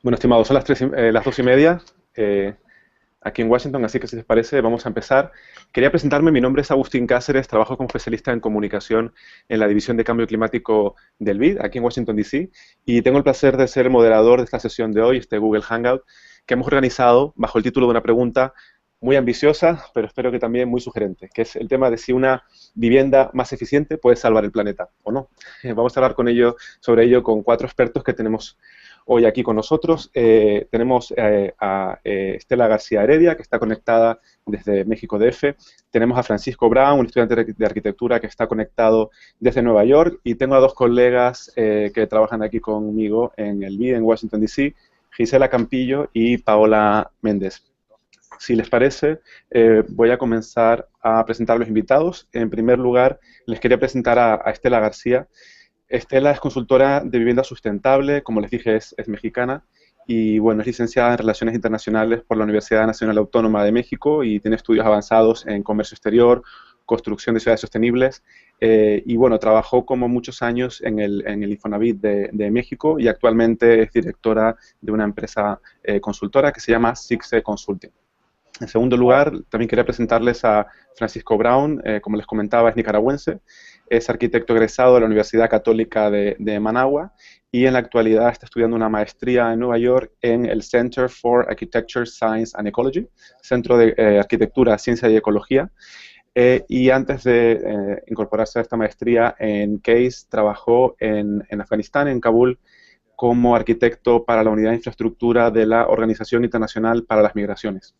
Bueno, estimados, son las 2:30 aquí en Washington, así que si les parece, vamos a empezar. Quería presentarme, mi nombre es Agustín Cáceres, trabajo como especialista en comunicación en la División de Cambio Climático del BID, aquí en Washington, D.C., y tengo el placer de ser el moderador de esta sesión de hoy, este Google Hangout, que hemos organizado bajo el título de una pregunta muy ambiciosa, pero espero que también muy sugerente, que es el tema de si una vivienda más eficiente puede salvar el planeta o no. Vamos a hablar sobre ello con 4 expertos que tenemos hoy aquí con nosotros. Tenemos a Estela García Heredia, que está conectada desde México DF. Tenemos a Francisco Brown, un estudiante de arquitectura que está conectado desde Nueva York. Y tengo a 2 colegas que trabajan aquí conmigo en el BID en Washington, D.C., Gisela Campillo y Paola Méndez. Si les parece, voy a comenzar a presentar a los invitados. En primer lugar, les quería presentar a Estela García. Estela es consultora de vivienda sustentable, como les dije, es mexicana y bueno, es licenciada en Relaciones Internacionales por la Universidad Nacional Autónoma de México y tiene estudios avanzados en comercio exterior, construcción de ciudades sostenibles y bueno, trabajó como muchos años en el Infonavit de México y actualmente es directora de una empresa consultora que se llama Sixe Consulting. En segundo lugar, también quería presentarles a Francisco Brown, como les comentaba, es nicaragüense, es arquitecto egresado de la Universidad Católica de Managua y en la actualidad está estudiando una maestría en Nueva York en el Center for Architecture, Science and Ecology, Centro de Arquitectura, Ciencia y Ecología. Y antes de incorporarse a esta maestría en CASE, trabajó en Afganistán, en Kabul, como arquitecto para la Unidad de Infraestructura de la Organización Internacional para las Migraciones.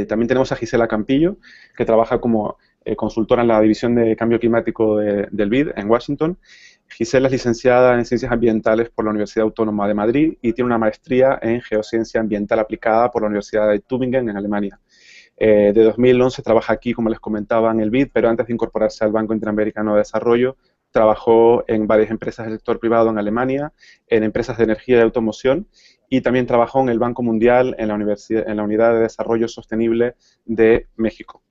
También tenemos a Gisela Campillo, que trabaja como consultora en la División de Cambio Climático del BID en Washington. Gisela es licenciada en Ciencias Ambientales por la Universidad Autónoma de Madrid y tiene una maestría en Geociencia Ambiental Aplicada por la Universidad de Tübingen en Alemania. De 2011 trabaja aquí, como les comentaba, en el BID, pero antes de incorporarse al Banco Interamericano de Desarrollo, trabajó en varias empresas del sector privado en Alemania, en empresas de energía y automoción, y también trabajó en el Banco Mundial, en la Unidad de Desarrollo Sostenible de México.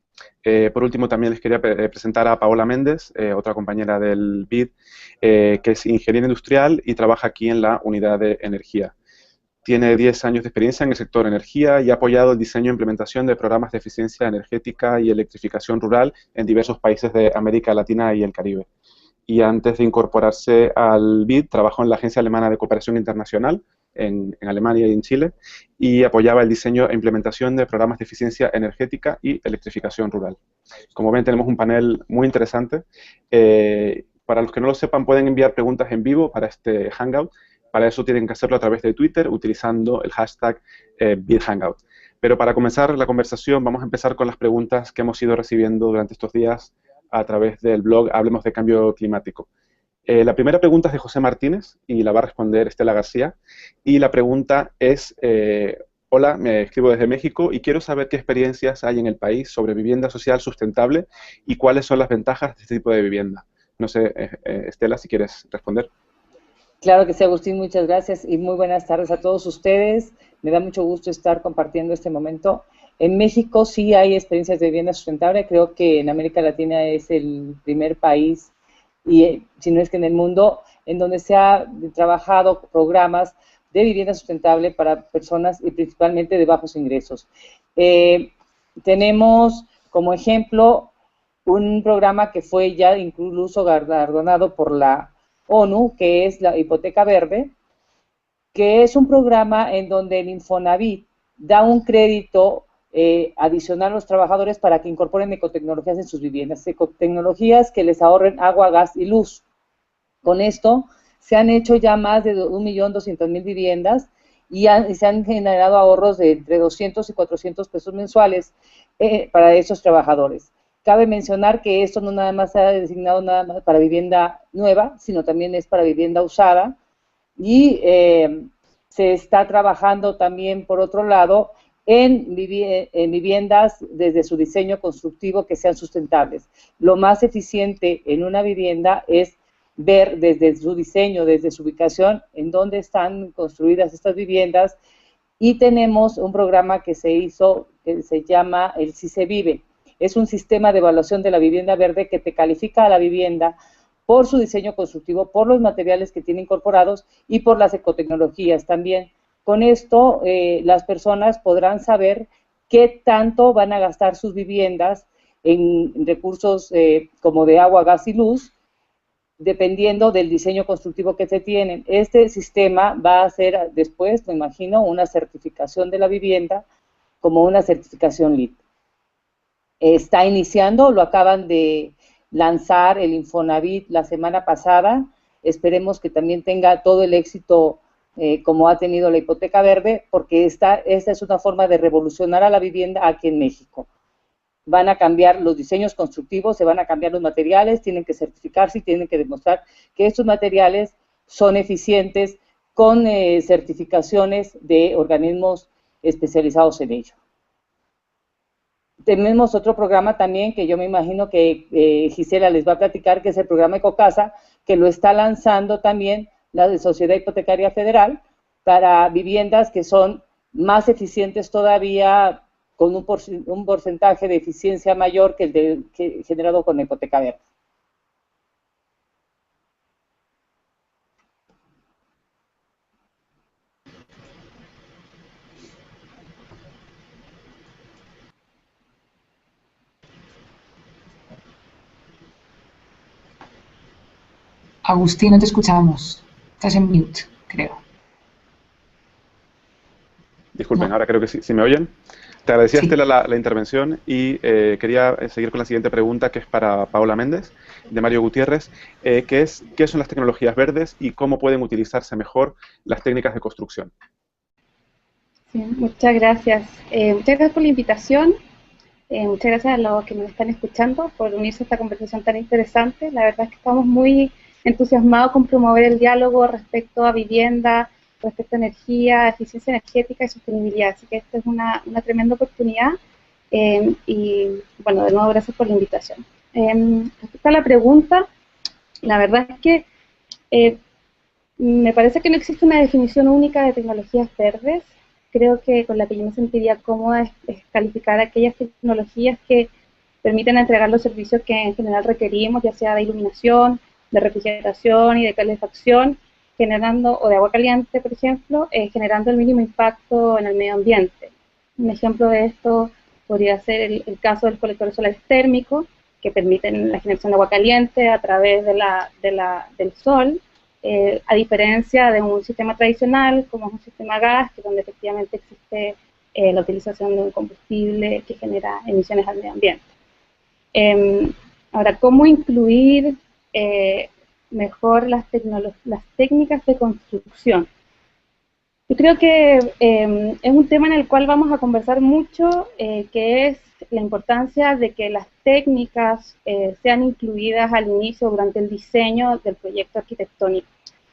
Por último, también les quería presentar a Paola Méndez, otra compañera del BID, que es ingeniera industrial y trabaja aquí en la Unidad de Energía. Tiene 10 años de experiencia en el sector energía y ha apoyado el diseño e implementación de programas de eficiencia energética y electrificación rural en diversos países de América Latina y el Caribe. Y antes de incorporarse al BID, trabajó en la Agencia Alemana de Cooperación Internacional, en Alemania y en Chile, y apoyaba el diseño e implementación de programas de eficiencia energética y electrificación rural. Como ven, tenemos un panel muy interesante. Para los que no lo sepan, pueden enviar preguntas en vivo para este Hangout. Para eso tienen que hacerlo a través de Twitter, utilizando el hashtag BidHangout. Pero para comenzar la conversación, vamos a empezar con las preguntas que hemos ido recibiendo durante estos días a través del blog Hablemos de Cambio Climático. La primera pregunta es de José Martínez y la va a responder Estela García. Y la pregunta es, hola, me escribo desde México y quiero saber qué experiencias hay en el país sobre vivienda social sustentable y cuáles son las ventajas de este tipo de vivienda. No sé, Estela, si quieres responder. Claro que sí, Agustín, muchas gracias y muy buenas tardes a todos ustedes. Me da mucho gusto estar compartiendo este momento. En México sí hay experiencias de vivienda sustentable. Creo que en América Latina es el primer país, y si no es que en el mundo, en donde se ha trabajado programas de vivienda sustentable para personas y principalmente de bajos ingresos. Tenemos como ejemplo un programa que fue ya incluso galardonado por la ONU, que es la Hipoteca Verde, que es un programa en donde el Infonavit da un crédito adicional a los trabajadores para que incorporen ecotecnologías en sus viviendas, ecotecnologías que les ahorren agua, gas y luz. Con esto se han hecho ya más de 1.200.000 viviendas y se han generado ahorros de entre 200 y 400 pesos mensuales para esos trabajadores. Cabe mencionar que esto no nada más se ha designado nada más para vivienda nueva, sino también es para vivienda usada y se está trabajando también, por otro lado, en viviendas desde su diseño constructivo que sean sustentables. Lo más eficiente en una vivienda es ver desde su diseño, desde su ubicación, en dónde están construidas estas viviendas, y tenemos un programa que se hizo, que se llama el Si Se Vive. Es un sistema de evaluación de la vivienda verde que te califica a la vivienda por su diseño constructivo, por los materiales que tiene incorporados y por las ecotecnologías también. Con esto, las personas podrán saber qué tanto van a gastar sus viviendas en recursos como de agua, gas y luz, dependiendo del diseño constructivo que se tienen. Este sistema va a hacer después, me imagino, una certificación de la vivienda como una certificación LEED. Está iniciando, lo acaban de lanzar el Infonavit la semana pasada. Esperemos que también tenga todo el éxito como ha tenido la hipoteca verde, porque esta es una forma de revolucionar a la vivienda aquí en México. Van a cambiar los diseños constructivos, se van a cambiar los materiales, tienen que certificarse y tienen que demostrar que estos materiales son eficientes con certificaciones de organismos especializados en ello. Tenemos otro programa también que yo me imagino que Gisela les va a platicar, que es el programa Ecocasa, que lo está lanzando también la Sociedad Hipotecaria Federal para viviendas que son más eficientes todavía, con un porcentaje de eficiencia mayor que el generado con la hipoteca verde. Agustín, no te escuchamos. Estás en mute, creo. Disculpen, No. ahora creo que sí. ¿Sí me oyen? Te agradecía, Sí. Estela, la intervención y quería seguir con la siguiente pregunta, que es para Paola Méndez, de Mario Gutiérrez, que es, ¿qué son las tecnologías verdes y cómo pueden utilizarse mejor las técnicas de construcción? Sí, muchas gracias. Muchas gracias por la invitación. Muchas gracias a los que nos están escuchando por unirse a esta conversación tan interesante. La verdad es que estamos muy entusiasmados con promover el diálogo respecto a vivienda, respecto a energía, eficiencia energética y sostenibilidad. Así que esta es una tremenda oportunidad. Y bueno, de nuevo, gracias por la invitación. Respecto a la pregunta, la verdad es que me parece que no existe una definición única de tecnologías verdes. Creo que con la que yo me sentiría cómoda es calificar aquellas tecnologías que permiten entregar los servicios que en general requerimos, ya sea de iluminación, de refrigeración y de calefacción, generando, o de agua caliente, por ejemplo, generando el mínimo impacto en el medio ambiente. Un ejemplo de esto podría ser el caso del colector solar térmico, que permiten la generación de agua caliente a través del sol, a diferencia de un sistema tradicional, como es un sistema gas, que donde efectivamente existe la utilización de un combustible que genera emisiones al medio ambiente. Ahora, ¿cómo incluir mejor las técnicas de construcción? Yo creo que es un tema en el cual vamos a conversar mucho, que es la importancia de que las técnicas sean incluidas al inicio, durante el diseño del proyecto arquitectónico.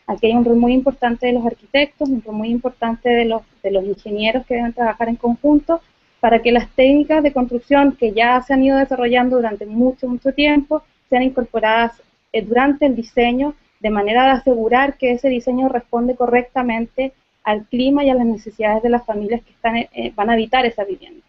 Aquí hay un rol muy importante de los arquitectos, un rol muy importante de los ingenieros que deben trabajar en conjunto, para que las técnicas de construcción que ya se han ido desarrollando durante mucho tiempo sean incorporadas durante el diseño, de manera de asegurar que ese diseño responde correctamente al clima y a las necesidades de las familias que van a habitar esa vivienda.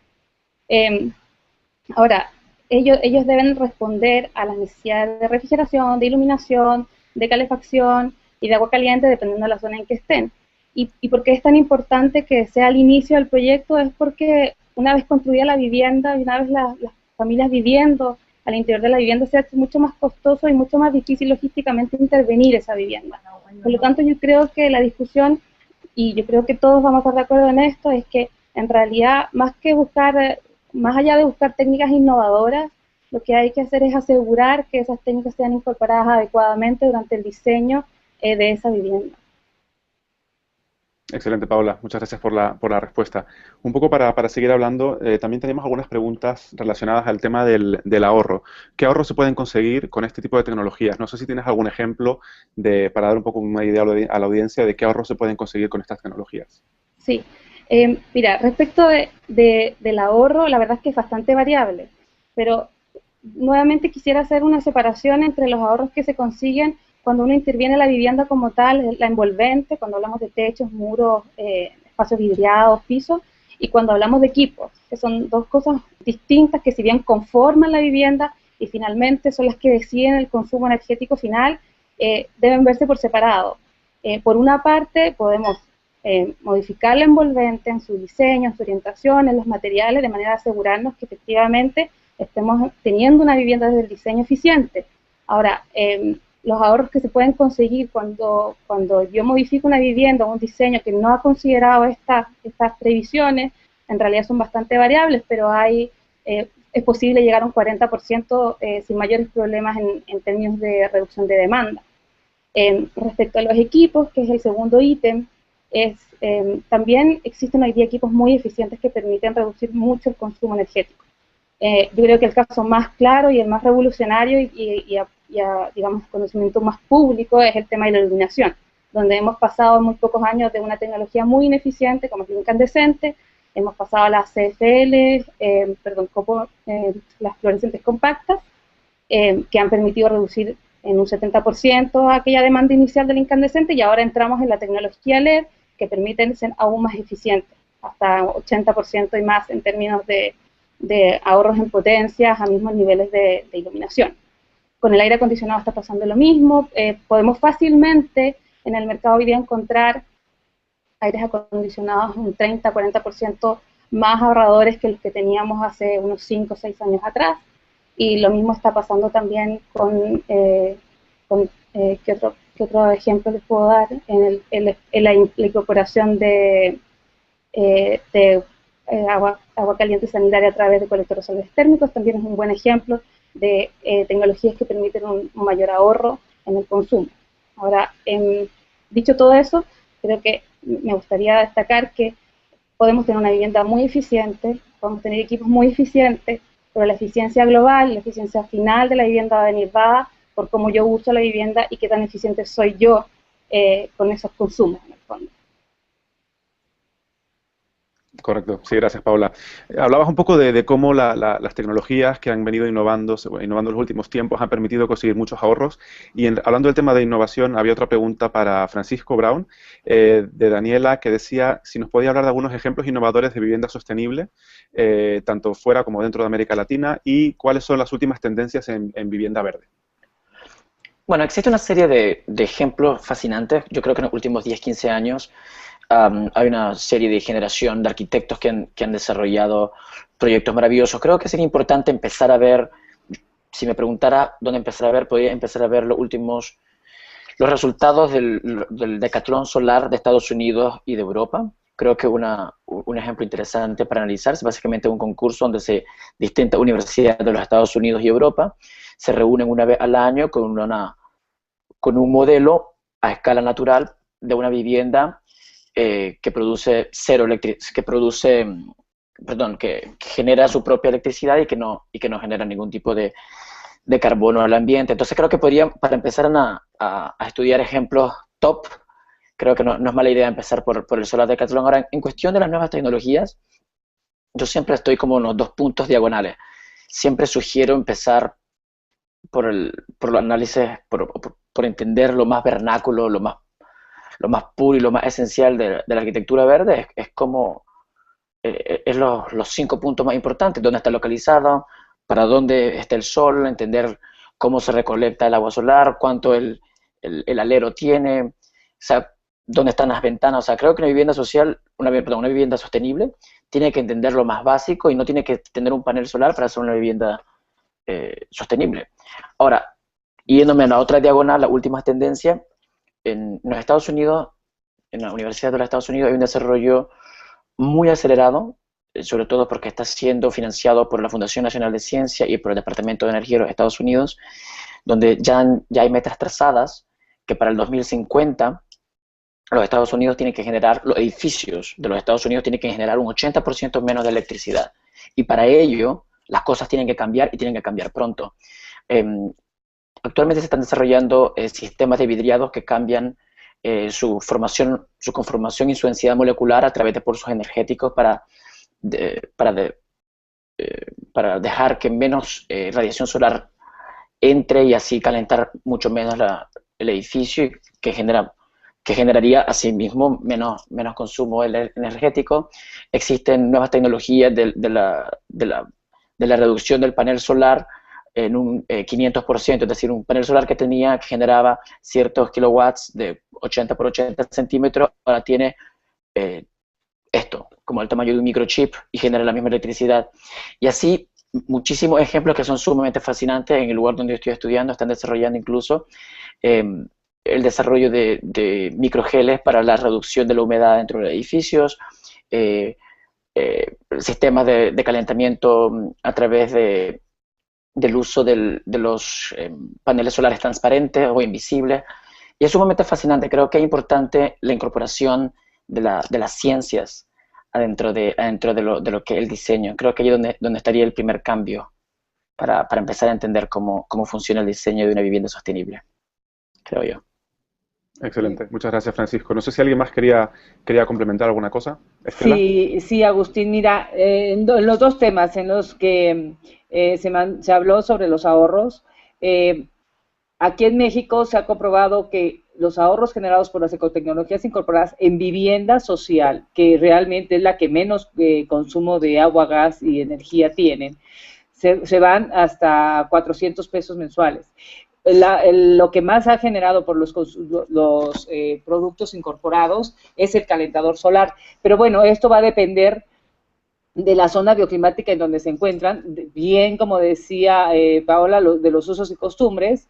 Ahora, ellos deben responder a las necesidades de refrigeración, de iluminación, de calefacción y de agua caliente, dependiendo de la zona en que estén. ¿Y por qué es tan importante que sea al inicio del proyecto? Es porque una vez construida la vivienda y una vez las familias viviendo al interior de la vivienda, se hace mucho más costoso y mucho más difícil logísticamente intervenir esa vivienda. Por lo tanto, yo creo que la discusión, y yo creo que todos vamos a estar de acuerdo en esto, es que en realidad, más allá de buscar técnicas innovadoras, lo que hay que hacer es asegurar que esas técnicas sean incorporadas adecuadamente durante el diseño de esa vivienda. Excelente, Paola. Muchas gracias por la respuesta. Un poco para seguir hablando, también tenemos algunas preguntas relacionadas al tema del ahorro. ¿Qué ahorros se pueden conseguir con este tipo de tecnologías? No sé si tienes algún ejemplo para dar un poco una idea a la audiencia de qué ahorros se pueden conseguir con estas tecnologías. Sí. Mira, respecto del ahorro, la verdad es que es bastante variable, pero nuevamente quisiera hacer una separación entre los ahorros que se consiguen cuando uno interviene en la vivienda como tal, la envolvente, cuando hablamos de techos, muros, espacios vidriados, pisos, y cuando hablamos de equipos, que son dos cosas distintas que si bien conforman la vivienda y finalmente son las que deciden el consumo energético final, deben verse por separado. Por una parte, podemos modificar la envolvente en su diseño, en su orientación, en los materiales, de manera de asegurarnos que efectivamente estemos teniendo una vivienda desde el diseño eficiente. Ahora, los ahorros que se pueden conseguir cuando yo modifico una vivienda o un diseño que no ha considerado estas previsiones, en realidad son bastante variables, pero es posible llegar a un 40% sin mayores problemas en términos de reducción de demanda. Respecto a los equipos, que es el segundo ítem, también existen hoy día equipos muy eficientes que permiten reducir mucho el consumo energético. Yo creo que el caso más claro y el más revolucionario y digamos, conocimiento más público es el tema de la iluminación, donde hemos pasado en muy pocos años de una tecnología muy ineficiente como es el incandescente, hemos pasado a las CFL, las fluorescentes compactas, que han permitido reducir en un 70% aquella demanda inicial del incandescente, y ahora entramos en la tecnología LED, que permiten ser aún más eficientes, hasta 80% y más en términos de ahorros en potencias a mismos niveles de iluminación. Con el aire acondicionado está pasando lo mismo. Podemos fácilmente en el mercado hoy día encontrar aires acondicionados un 30-40% más ahorradores que los que teníamos hace unos 5 o 6 años atrás, y lo mismo está pasando también con ¿qué otro ejemplo les puedo dar? En la incorporación de agua caliente sanitaria a través de colectores solares térmicos, también es un buen ejemplo de tecnologías que permiten un mayor ahorro en el consumo. Ahora, dicho todo eso, creo que me gustaría destacar que podemos tener una vivienda muy eficiente, podemos tener equipos muy eficientes, pero la eficiencia global, la eficiencia final de la vivienda va a venir dada por cómo yo uso la vivienda y qué tan eficiente soy yo con esos consumos, en el fondo. Correcto, sí, gracias, Paula. Hablabas un poco de cómo las tecnologías que han venido innovando en los últimos tiempos han permitido conseguir muchos ahorros. Y hablando del tema de innovación, había otra pregunta para Francisco Brown, de Daniela, que decía si nos podía hablar de algunos ejemplos innovadores de vivienda sostenible, tanto fuera como dentro de América Latina, y cuáles son las últimas tendencias en vivienda verde. Bueno, existe una serie de ejemplos fascinantes. Yo creo que en los últimos 10, 15 años hay una serie de generación de arquitectos que han desarrollado proyectos maravillosos. Creo que sería importante empezar a ver, si me preguntara dónde empezar a ver, podría empezar a ver los resultados del decatlón solar de Estados Unidos y de Europa. Creo que un ejemplo interesante para analizar es básicamente un concurso donde distintas universidades de los Estados Unidos y Europa se reúnen una vez al año con un modelo a escala natural de una vivienda que genera su propia electricidad y que no genera ningún tipo de carbono al ambiente. Entonces creo que para empezar a estudiar ejemplos top, creo que no es mala idea empezar por el solar Decathlon. Ahora, en cuestión de las nuevas tecnologías, yo siempre estoy como en los 2 puntos diagonales. Siempre sugiero empezar por los análisis, por entender lo más vernáculo, lo más puro y lo más esencial de la arquitectura verde. Es como los 5 puntos más importantes: dónde está localizado, para dónde está el sol, entender cómo se recolecta el agua solar, cuánto el alero tiene, o sea, dónde están las ventanas. O sea, creo que una vivienda una vivienda sostenible tiene que entender lo más básico y no tiene que tener un panel solar para hacer una vivienda sostenible. Ahora, yéndome a la otra diagonal, las últimas tendencias, en los Estados Unidos, en la Universidad de los Estados Unidos hay un desarrollo muy acelerado, sobre todo porque está siendo financiado por la Fundación Nacional de Ciencia y por el Departamento de Energía de los Estados Unidos, donde ya hay metas trazadas que para el 2050 los edificios de los Estados Unidos tienen que generar un 80% menos de electricidad. Y para ello, las cosas tienen que cambiar y tienen que cambiar pronto. Actualmente se están desarrollando sistemas de vidriados que cambian su conformación y su densidad molecular a través de pulsos energéticos para dejar que menos radiación solar entre y así calentar mucho menos el edificio, y que generaría asimismo menos consumo energético. Existen nuevas tecnologías de la reducción del panel solar en un 500%, es decir, un panel solar que generaba ciertos kilowatts de 80 por 80 centímetros, ahora tiene esto, como el tamaño de un microchip y genera la misma electricidad. Y así, muchísimos ejemplos que son sumamente fascinantes. En el lugar donde yo estoy estudiando están desarrollando incluso el desarrollo de microgeles para la reducción de la humedad dentro de los edificios, sistemas de calentamiento a través del uso de los paneles solares transparentes o invisibles. Y es sumamente fascinante. Creo que es importante la incorporación de las ciencias adentro de lo que es el diseño. Creo que ahí es donde estaría el primer cambio para empezar a entender cómo funciona el diseño de una vivienda sostenible, creo yo. Excelente. Muchas gracias, Francisco. No sé si alguien más quería complementar alguna cosa. ¿Estela? Sí, Agustín, mira, en los dos temas en los que se habló sobre los ahorros, aquí en México se ha comprobado que los ahorros generados por las ecotecnologías incorporadas en vivienda social, que realmente es la que menos consumo de agua, gas y energía tienen, se van hasta 400 pesos mensuales. Lo que más ha generado por los productos incorporados es el calentador solar. Pero bueno, esto va a depender de la zona bioclimática en donde se encuentran, bien como decía Paola, de los usos y costumbres,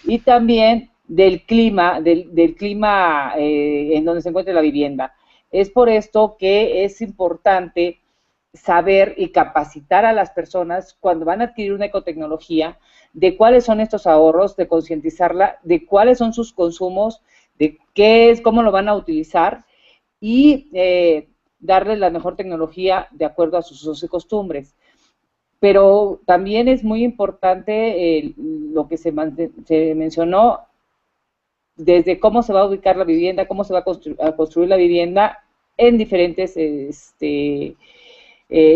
y también del clima, del clima en donde se encuentra la vivienda. Es por esto que es importante saber y capacitar a las personas cuando van a adquirir una ecotecnología de cuáles son estos ahorros, de concientizarla, de cuáles son sus consumos, de qué es, cómo lo van a utilizar y darles la mejor tecnología de acuerdo a sus usos y costumbres. Pero también es muy importante lo que se mencionó desde cómo se va a ubicar la vivienda, cómo se va a construir la vivienda en diferentes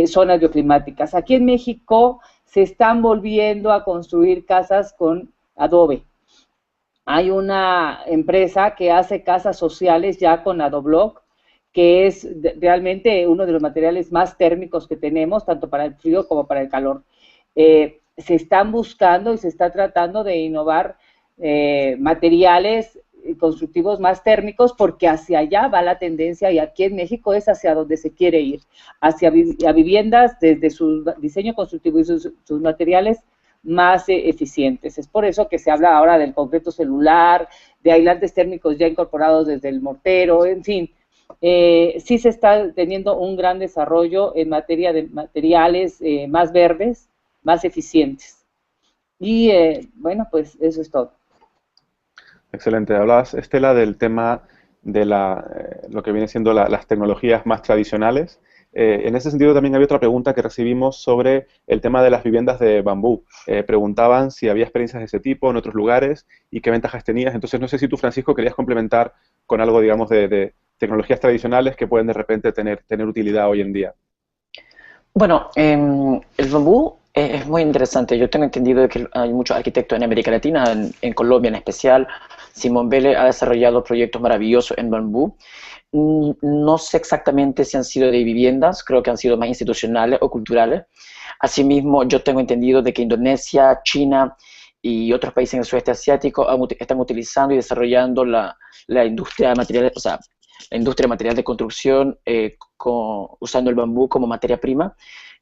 zonas bioclimáticas. Aquí en México se están volviendo a construir casas con adobe. Hay una empresa que hace casas sociales ya con Adoblock, que es realmente uno de los materiales más térmicos que tenemos, tanto para el frío como para el calor. Se están buscando y se está tratando de innovar materiales constructivos más térmicos, porque hacia allá va la tendencia y aquí en México es hacia donde se quiere ir, hacia viviendas desde su diseño constructivo y sus materiales más eficientes. Es por eso que se habla ahora del concreto celular, de aislantes térmicos ya incorporados desde el mortero, en fin. Sí se está teniendo un gran desarrollo en materia de materiales más verdes, más eficientes. Y bueno, pues eso es todo. Excelente. Hablabas, Estela, del tema de lo que viene siendo las tecnologías más tradicionales. En ese sentido también había otra pregunta que recibimos sobre el tema de las viviendas de bambú. Preguntaban si había experiencias de ese tipo en otros lugares y qué ventajas tenías. Entonces, no sé si tú, Francisco, querías complementar con algo, digamos, de tecnologías tradicionales que pueden de repente tener utilidad hoy en día. Bueno, el bambú es muy interesante. Yo tengo entendido que hay muchos arquitectos en América Latina, en Colombia en especial. Simón Vélez ha desarrollado proyectos maravillosos en bambú. No sé exactamente si han sido de viviendas, creo que han sido más institucionales o culturales. Asimismo, yo tengo entendido de que Indonesia, China y otros países en el sudeste asiático están utilizando y desarrollando la industria de materiales, o sea, la industria de materiales de construcción usando el bambú como materia prima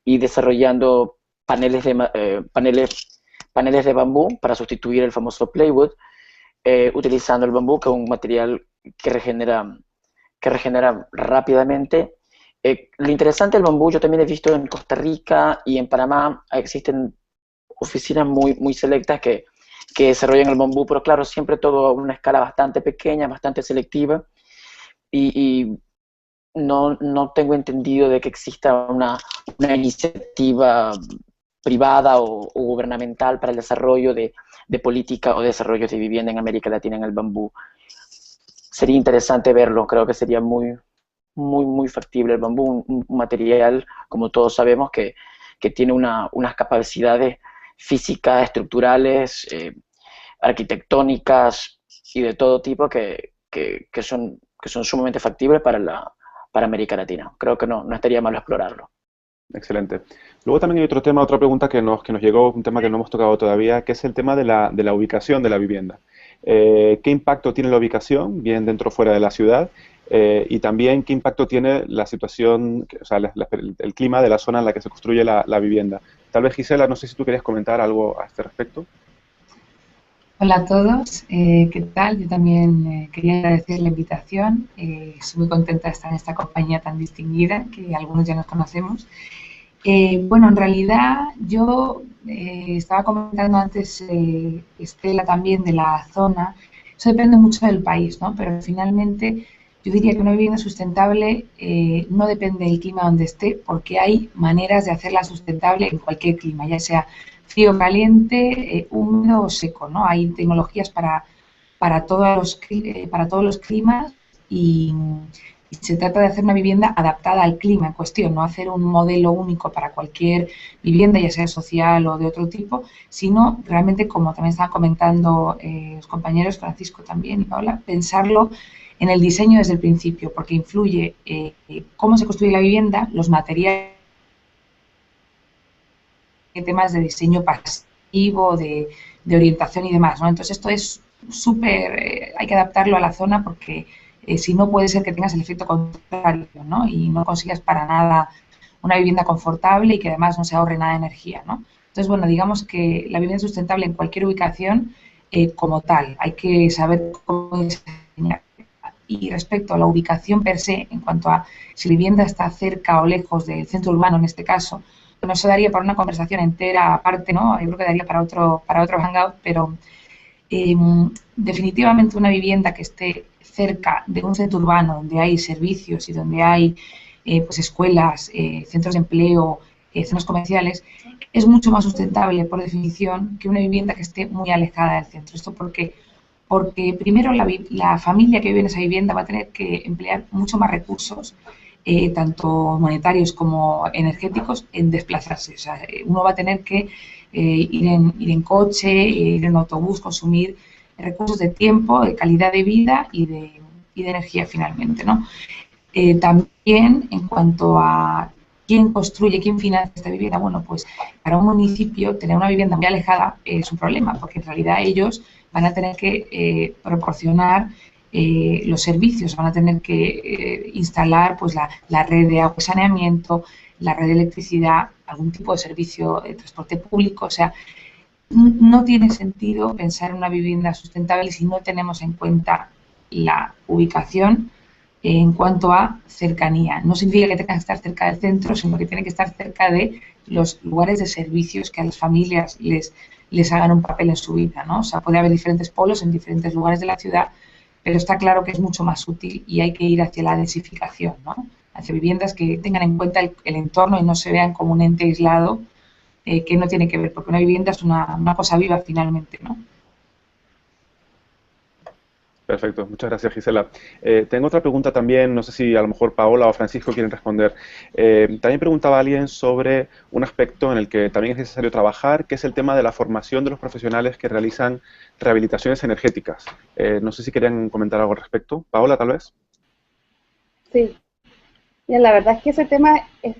y desarrollando paneles de bambú para sustituir el famoso plywood, utilizando el bambú, que es un material que regenera rápidamente. Lo interesante del bambú, yo también he visto en Costa Rica y en Panamá, existen oficinas muy selectas que desarrollan el bambú, pero claro, siempre todo a una escala bastante pequeña, bastante selectiva, y no tengo entendido de que exista una iniciativa privada o gubernamental para el desarrollo de política o desarrollo de vivienda en América Latina en el bambú. Sería interesante verlo, creo que sería muy factible el bambú, un material, como todos sabemos, que tiene unas capacidades físicas, estructurales, arquitectónicas y de todo tipo que son sumamente factibles para América Latina. Creo que no estaría malo explorarlo. Excelente. Luego también hay otro tema, otra pregunta que nos llegó, un tema que no hemos tocado todavía, que es el tema de la ubicación de la vivienda. ¿Qué impacto tiene la ubicación, bien dentro o fuera de la ciudad? y también qué impacto tiene la situación, o sea, el clima de la zona en la que se construye la vivienda. Tal vez, Gisela, no sé si tú querías comentar algo a este respecto. Hola a todos, ¿qué tal? Yo también quería agradecer la invitación. Estoy muy contenta de estar en esta compañía tan distinguida, que algunos ya nos conocemos. Bueno, en realidad yo estaba comentando antes, Estela, también de la zona. Eso depende mucho del país, ¿no? Pero finalmente yo diría que una vivienda sustentable no depende del clima donde esté, porque hay maneras de hacerla sustentable en cualquier clima, ya sea frío, caliente, húmedo o seco, ¿no? Hay tecnologías para todos los climas y se trata de hacer una vivienda adaptada al clima en cuestión, no hacer un modelo único para cualquier vivienda, ya sea social o de otro tipo, sino realmente, como también estaban comentando los compañeros Francisco también y Paula, pensarlo en el diseño desde el principio, porque influye cómo se construye la vivienda, los materiales, temas de diseño pasivo, de orientación y demás, ¿no? Entonces esto es súper, hay que adaptarlo a la zona porque si no puede ser que tengas el efecto contrario, ¿no? Y no consigas para nada una vivienda confortable y que además no se ahorre nada de energía, ¿no? Entonces, bueno, digamos que la vivienda sustentable en cualquier ubicación como tal, hay que saber cómo diseñar. Y respecto a la ubicación per se, en cuanto a si la vivienda está cerca o lejos del centro urbano, en este caso, no se daría para una conversación entera aparte, ¿no? Yo creo que daría para otro hangout, pero eh, definitivamente una vivienda que esté cerca de un centro urbano donde hay servicios y donde hay pues escuelas, centros de empleo, zonas comerciales, es mucho más sustentable por definición que una vivienda que esté muy alejada del centro. Esto porque primero la familia que vive en esa vivienda va a tener que emplear mucho más recursos, tanto monetarios como energéticos, en desplazarse. O sea, uno va a tener que ir en coche, ir en autobús, consumir recursos de tiempo, de calidad de vida y de energía finalmente, ¿no? También en cuanto a quién construye, quién financia esta vivienda, bueno, pues para un municipio tener una vivienda muy alejada es un problema, porque en realidad ellos van a tener que proporcionar los servicios, van a tener que instalar pues la red de agua y saneamiento, la red de electricidad, algún tipo de servicio de transporte público, o sea, no tiene sentido pensar en una vivienda sustentable si no tenemos en cuenta la ubicación en cuanto a cercanía. No significa que tenga que estar cerca del centro, sino que tiene que estar cerca de los lugares de servicios que a las familias les hagan un papel en su vida, ¿no? O sea, puede haber diferentes polos en diferentes lugares de la ciudad, pero está claro que es mucho más útil y hay que ir hacia la densificación, ¿no? Hacia viviendas que tengan en cuenta el entorno y no se vean como un ente aislado que no tiene que ver, porque una vivienda es una cosa viva finalmente, ¿no? Perfecto, muchas gracias, Gisela. Tengo otra pregunta también, no sé si a lo mejor Paola o Francisco quieren responder. También preguntaba alguien sobre un aspecto en el que también es necesario trabajar, que es el tema de la formación de los profesionales que realizan rehabilitaciones energéticas. No sé si querían comentar algo al respecto. Paola, tal vez. Sí, mira, la verdad es que ese tema es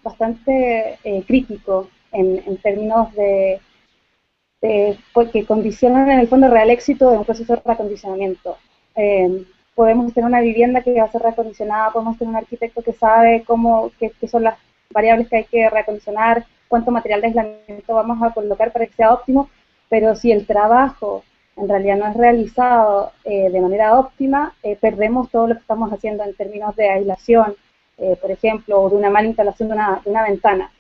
bastante crítico en términos porque condicionan en el fondo el real éxito de un proceso de reacondicionamiento. Podemos tener una vivienda que va a ser reacondicionada, podemos tener un arquitecto que sabe qué son las variables que hay que reacondicionar, cuánto material de aislamiento vamos a colocar para que sea óptimo, pero si el trabajo en realidad no es realizado de manera óptima, perdemos todo lo que estamos haciendo en términos de aislación, por ejemplo, o de una mala instalación de una ventana.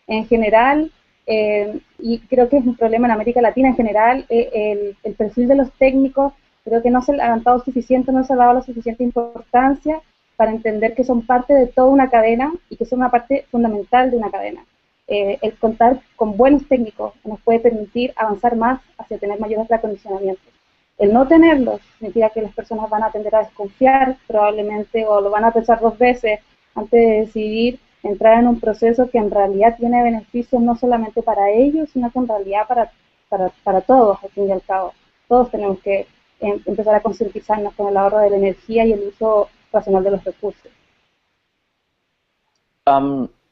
En general, y creo que es un problema en América Latina en general, el perfil de los técnicos creo que no se le ha levantado suficiente, no se ha dado la suficiente importancia para entender que son parte de toda una cadena y que son una parte fundamental de una cadena. El contar con buenos técnicos nos puede permitir avanzar más hacia tener mayores reacondicionamientos. El no tenerlos significa que las personas van a tender a desconfiar probablemente o lo van a pensar dos veces antes de decidir entrar en un proceso que en realidad tiene beneficios no solamente para ellos, sino que en realidad para todos, al fin y al cabo. Todos tenemos que empezar a concientizarnos con el ahorro de la energía y el uso racional de los recursos.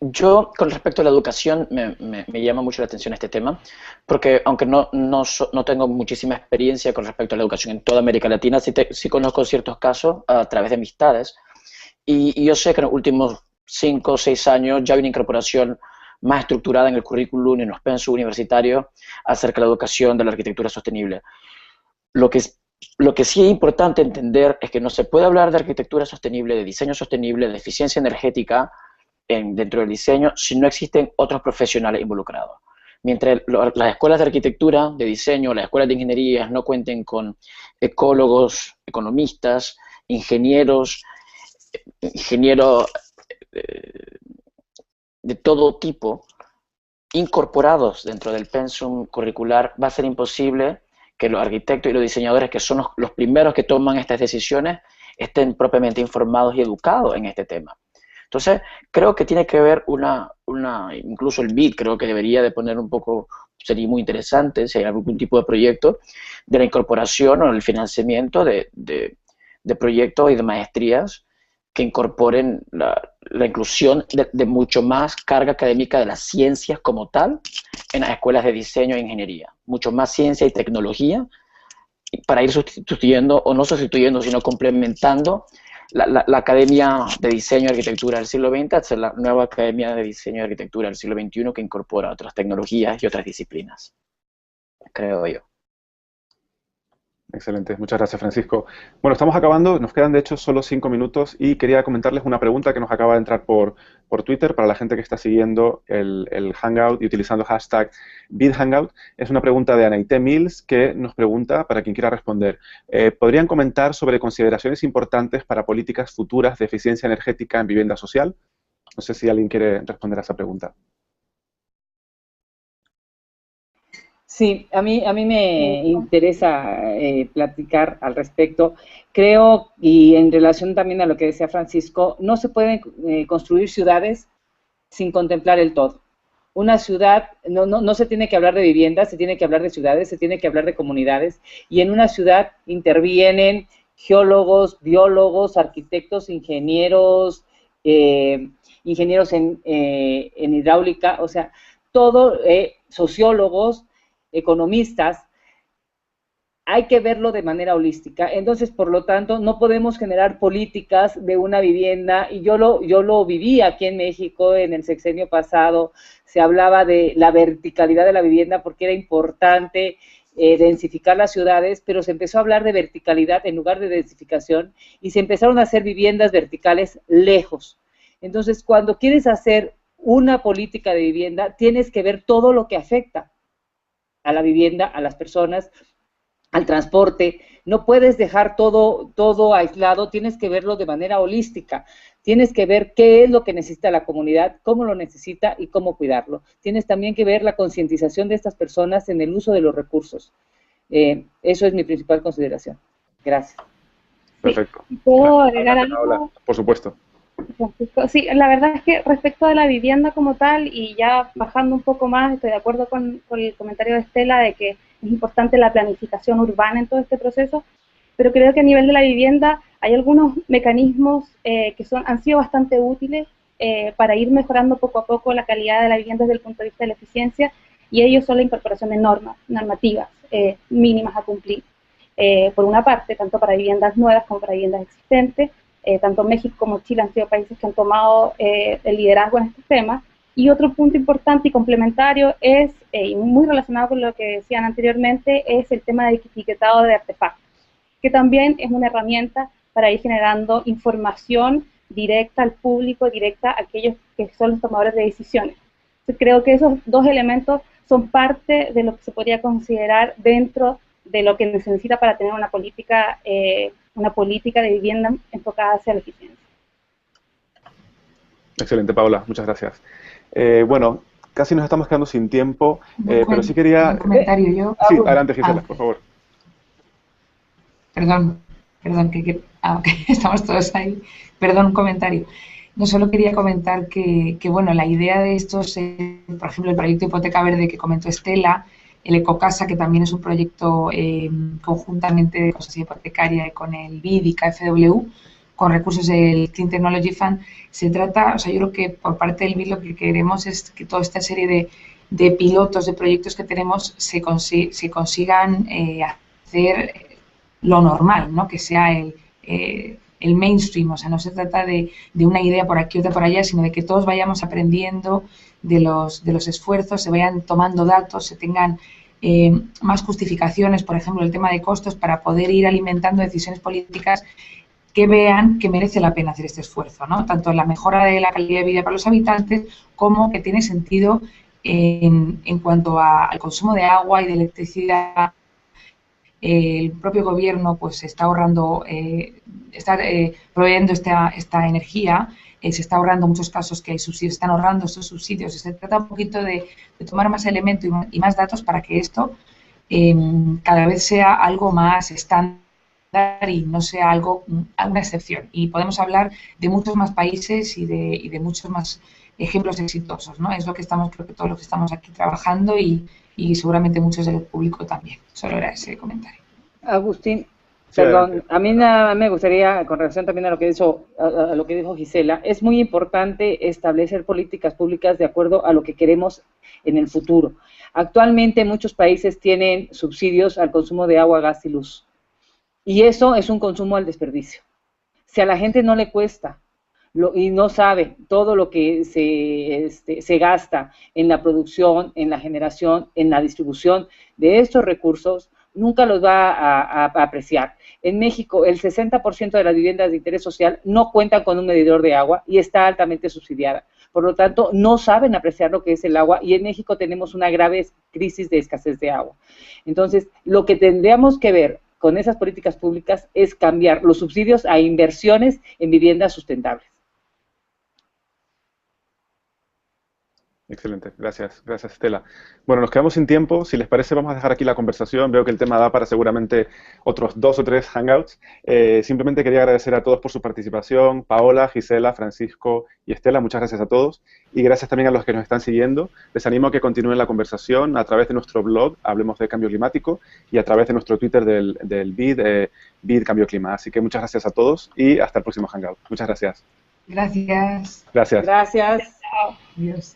Yo, con respecto a la educación, me llama mucho la atención este tema, porque aunque no tengo muchísima experiencia con respecto a la educación en toda América Latina, sí conozco ciertos casos a través de amistades, y yo sé que en los últimos 5 o 6 años ya hay una incorporación más estructurada en el currículum y en los pensos universitarios acerca de la educación de la arquitectura sostenible. Lo que sí es importante entender es que no se puede hablar de arquitectura sostenible, de diseño sostenible, de eficiencia energética dentro del diseño si no existen otros profesionales involucrados. Mientras las escuelas de arquitectura, de diseño, las escuelas de ingeniería no cuenten con ecólogos, economistas, ingenieros de todo tipo, incorporados dentro del pensum curricular, va a ser imposible que los arquitectos y los diseñadores, que son los primeros que toman estas decisiones, estén propiamente informados y educados en este tema. Entonces, creo que tiene que haber incluso el BID creo que debería de poner un poco, sería muy interesante si hay algún tipo de proyecto de la incorporación o el financiamiento de proyectos y de maestrías que incorporen la inclusión de mucho más carga académica de las ciencias como tal en las escuelas de diseño e ingeniería. Mucho más ciencia y tecnología para ir sustituyendo, o no sustituyendo, sino complementando la Academia de Diseño y Arquitectura del siglo XX hacia la nueva Academia de Diseño y Arquitectura del siglo XXI que incorpora otras tecnologías y otras disciplinas, creo yo. Excelente, muchas gracias, Francisco. Bueno, estamos acabando, nos quedan de hecho solo 5 minutos y quería comentarles una pregunta que nos acaba de entrar por Twitter para la gente que está siguiendo el Hangout y utilizando hashtag #BidHangout. Es una pregunta de Anaité Mills que nos pregunta, para quien quiera responder, ¿podrían comentar sobre consideraciones importantes para políticas futuras de eficiencia energética en vivienda social? No sé si alguien quiere responder a esa pregunta. Sí, a mí me interesa platicar al respecto. Creo, y en relación también a lo que decía Francisco, no se pueden construir ciudades sin contemplar el todo. Una ciudad, no se tiene que hablar de viviendas, se tiene que hablar de ciudades, se tiene que hablar de comunidades, y en una ciudad intervienen geólogos, biólogos, arquitectos, ingenieros, ingenieros en hidráulica, o sea, todo, sociólogos, economistas. Hay que verlo de manera holística. Entonces, por lo tanto, no podemos generar políticas de una vivienda, y yo lo viví aquí en México en el sexenio pasado. Se hablaba de la verticalidad de la vivienda porque era importante densificar las ciudades, pero se empezó a hablar de verticalidad en lugar de densificación, y se empezaron a hacer viviendas verticales lejos. Entonces, cuando quieres hacer una política de vivienda, tienes que ver todo lo que afecta a la vivienda, a las personas, al transporte. No puedes dejar todo aislado, tienes que verlo de manera holística. Tienes que ver qué es lo que necesita la comunidad, cómo lo necesita y cómo cuidarlo. Tienes también que ver la concientización de estas personas en el uso de los recursos. Eso es mi principal consideración. Gracias. Perfecto. ¿Puedo agregar algo? Por supuesto. Francisco, sí, la verdad es que respecto a la vivienda como tal, y ya bajando un poco más, estoy de acuerdo con el comentario de Estela de que es importante la planificación urbana en todo este proceso, pero creo que a nivel de la vivienda hay algunos mecanismos que han sido bastante útiles para ir mejorando poco a poco la calidad de la vivienda desde el punto de vista de la eficiencia, y ellos son la incorporación de normativas mínimas a cumplir. Por una parte, tanto para viviendas nuevas como para viviendas existentes. Tanto México como Chile han sido países que han tomado el liderazgo en estos temas. Y otro punto importante y complementario es, y muy relacionado con lo que decían anteriormente, es el tema de etiquetado de artefactos, que también es una herramienta para ir generando información directa al público, directa a aquellos que son los tomadores de decisiones. Entonces, creo que esos dos elementos son parte de lo que se podría considerar dentro de lo que se necesita para tener una política de vivienda enfocada hacia la eficiencia. Excelente, Paula, muchas gracias. Bueno, casi nos estamos quedando sin tiempo, pero sí quería... Un comentario yo. Sí, adelante, Gisela, por favor. Perdón, okay, estamos todos ahí. Perdón, un comentario. No solo quería comentar que bueno, la idea de estos, por ejemplo, el proyecto Hipoteca Verde que comentó Estela, el Ecocasa, que también es un proyecto conjuntamente de Consorcio Hipotecaria con el BID y KfW, con recursos del Clean Technology Fund. Se trata, o sea, yo creo que por parte del BID lo que queremos es que toda esta serie de pilotos, de proyectos que tenemos, se consigan hacer lo normal, ¿no? Que sea el mainstream, o sea, no se trata de una idea por aquí, otra por allá, sino de que todos vayamos aprendiendo de los esfuerzos, se vayan tomando datos, se tengan más justificaciones, por ejemplo, el tema de costos, para poder ir alimentando decisiones políticas que vean que merece la pena hacer este esfuerzo, ¿no? Tanto en la mejora de la calidad de vida para los habitantes, como que tiene sentido en cuanto al consumo de agua y de electricidad. El propio gobierno pues está ahorrando, está proveyendo esta energía, se está ahorrando en muchos casos que hay subsidios, están ahorrando estos subsidios. Se trata un poquito de tomar más elementos y más datos para que esto cada vez sea algo más estándar y no sea algo, una excepción. Y podemos hablar de muchos más países y de muchos más ejemplos exitosos, ¿no? Es lo que estamos, creo que todos los que estamos aquí trabajando y seguramente muchos del público también. Solo era ese comentario. Agustín, perdón, a mí nada me gustaría, con relación también a lo que dijo Gisela, es muy importante establecer políticas públicas de acuerdo a lo que queremos en el futuro. Actualmente muchos países tienen subsidios al consumo de agua, gas y luz, y eso es un consumo al desperdicio. Si a la gente no le cuesta y no sabe todo lo que se gasta en la producción, en la generación, en la distribución de estos recursos, nunca los va a apreciar. En México, el 60% de las viviendas de interés social no cuentan con un medidor de agua y está altamente subsidiada. Por lo tanto, no saben apreciar lo que es el agua y en México tenemos una grave crisis de escasez de agua. Entonces, lo que tendríamos que ver con esas políticas públicas es cambiar los subsidios a inversiones en viviendas sustentables. Excelente, gracias Estela. Bueno, nos quedamos sin tiempo, si les parece vamos a dejar aquí la conversación, veo que el tema da para seguramente otros 2 o 3 hangouts. Simplemente quería agradecer a todos por su participación, Paola, Gisela, Francisco y Estela, muchas gracias a todos y gracias también a los que nos están siguiendo. Les animo a que continúen la conversación a través de nuestro blog, Hablemos de Cambio Climático, y a través de nuestro Twitter del BID, BID Cambio Clima. Así que muchas gracias a todos y hasta el próximo hangout. Muchas gracias. Gracias. Gracias. Gracias. Adiós.